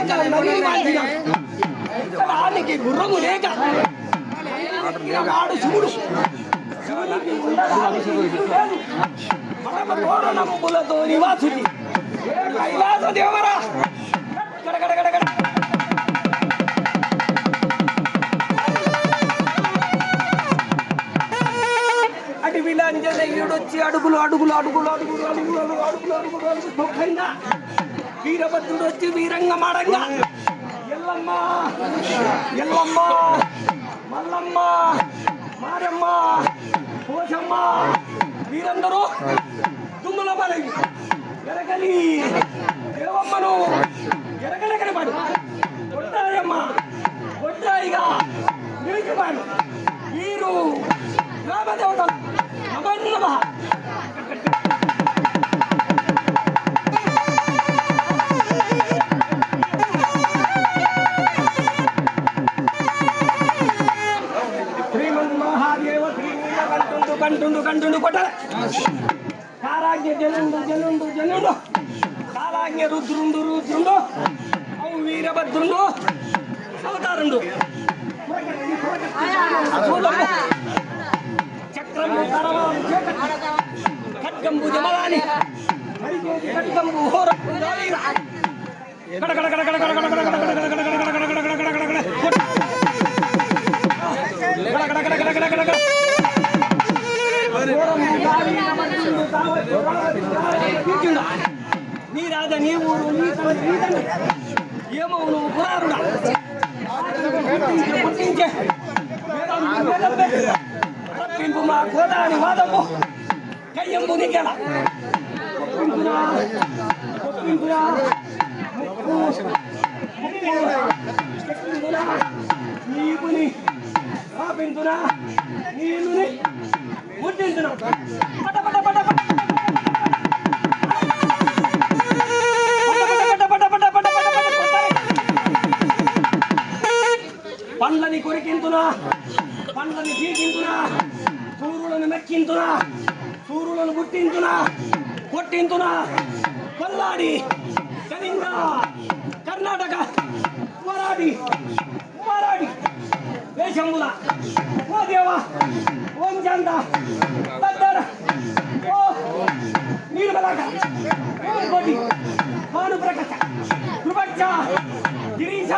లేక నదిని వాల్చిన ఆనికి గుర్రము లేక వాడు శివుడు తోరణములతో నివాసుడి కైలాస దేవరా అడవిలో అంజనేయుడొచ్చి అడుగులు అడుగులు అడుగులు అడుగులు అడుగులు అడుగులు అడుగులు అడుగు తొక్కైనా వీరభద్రుడు వచ్చి వీరంగ మాడంగా ఎల్లమ్మ ఎల్లమ్మ మల్లమ్మ మారమ్మ పోషమ్మ వీరందరూ దుమ్ముల పడవి ఎరగలి దేవమ్మను ఎరగలెగని పడు కొట్టాయమ్మ కొట్టాయిగా నిలిచిపాడు వీరు గ్రామదేవతలు నమన్నమ కంటుండు కంటుండు కొట్టాల కారాజ్ఞ జనుండు జనుండు జనుండు కారాజ్ఞ రుద్రుండు రుద్రుండు అవు వీరభద్రుండు అవతారుండు చక్రము ఖడ్గంబు జమలాని ఖడ్గంబు హోర నీ రాజ నీ ఊరు నీ తండ్రి ఏమో నువ్వు పురారుడా పుట్టించే తప్పింపు మా కోదాని వాదము కయ్యంబు నీకెలా నీకుని పాపించునా నీళ్ళుని ముట్టించునా పట పట పట పట పండ్లని కొరికింతునా పండ్లని పీకింతునా సూర్యులను మెక్కింతునా సూర్యులను పుట్టింతునా కొట్టింతునా కొల్లాడి కళింగ కర్ణాటక మరాఠీ మరాఠీ వేషంబుల ఓ దేవ ఓం చంద పెద్దడ ఓ నీలబలాక ఓం కోటి భానుప్రకాశ కృపచ్చ గిరీశ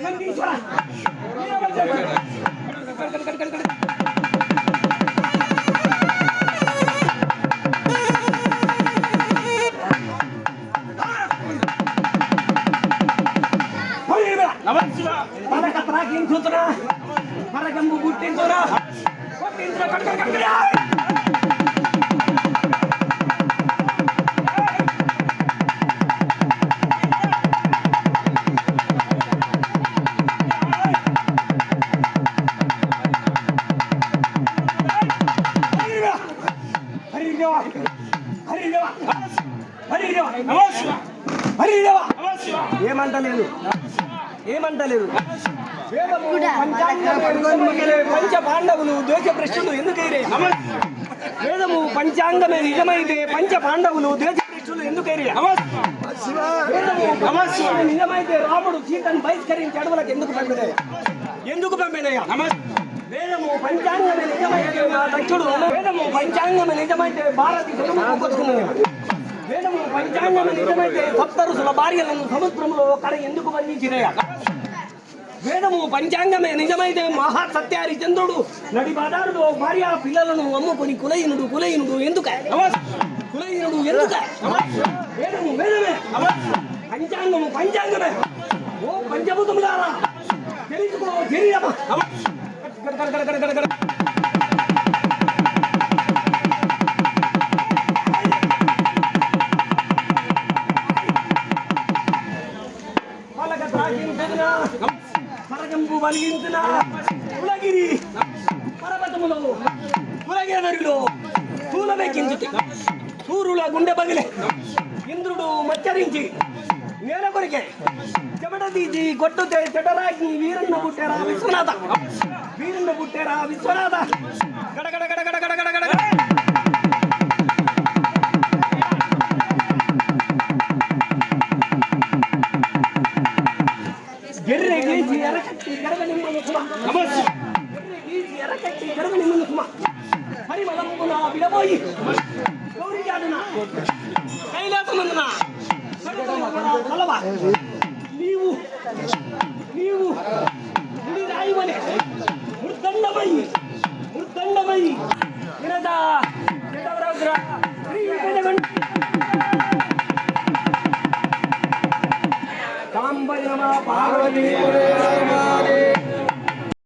నందీశ్వర పలకత్రాకించుతున్నా పరగంబు గుట్టించునా కొట్టించున కడకడ ఏమంటలేదు ఏమంటలేదు పంచ పాండవులు దేశ ప్రశ్నలు ఎందుకైరే వేదము పంచాంగమే నిజమైతే పంచ పాండవులు దేశ ప్రశ్నలు ఎందుకైరే నిజమైతే రాముడు సీతను బహిష్కరించి అడవులకు ఎందుకు పంపినాయా ఎందుకు పంపినాయా వేదము పంచాంగమే నిజమైతే నా దక్షుడు వేదము పంచాంగమే నిజమైతే భారతి కొట్టుకున్నాడు వేదము పంచాంగమే నిజమైతే సప్తరుషుల భార్యలను సముద్రంలో కడ ఎందుకు బంధించినాయా వేదము పంచాంగమే నిజమైతే మహా సత్యహరిచంద్రుడు నడి బాదారుడు భార్య పిల్లలను అమ్ముకొని కులయినుడు కులయినుడు ఎందుక కులయినుడు ఎందుక వేదము వేదమే పంచాంగము పంచాంగమే ఓ పంచభూతములారా తెలుసుకో శరీరమా పరగంపు వలిగించిన కులగిరి పర్వతములో కులగేదరిలో తూలమెక్కించి సూర్యుల గుండె బగిలే ఇంద్రుడు మచ్చరించి నేల కొరికే చెమట తీసి కొట్టుతే చెటరాకి వీరన్న పుట్టారా విశ్వనాథ వీరన్న పుట్టారా విశ్వనాథ గడగడ గడగడ గడగడ గడగడ సుమ ఎర్రకట్టి గర్భని ముందు సుమ పరిమళమున విడబోయి గౌరీ జాడున కైలాసమందున కలవ నీవు గుడి రాయివనే మృదండమై వినదా జగవరద్ర శ్రీ పెదగంట సాంబై నమ పార్వతీ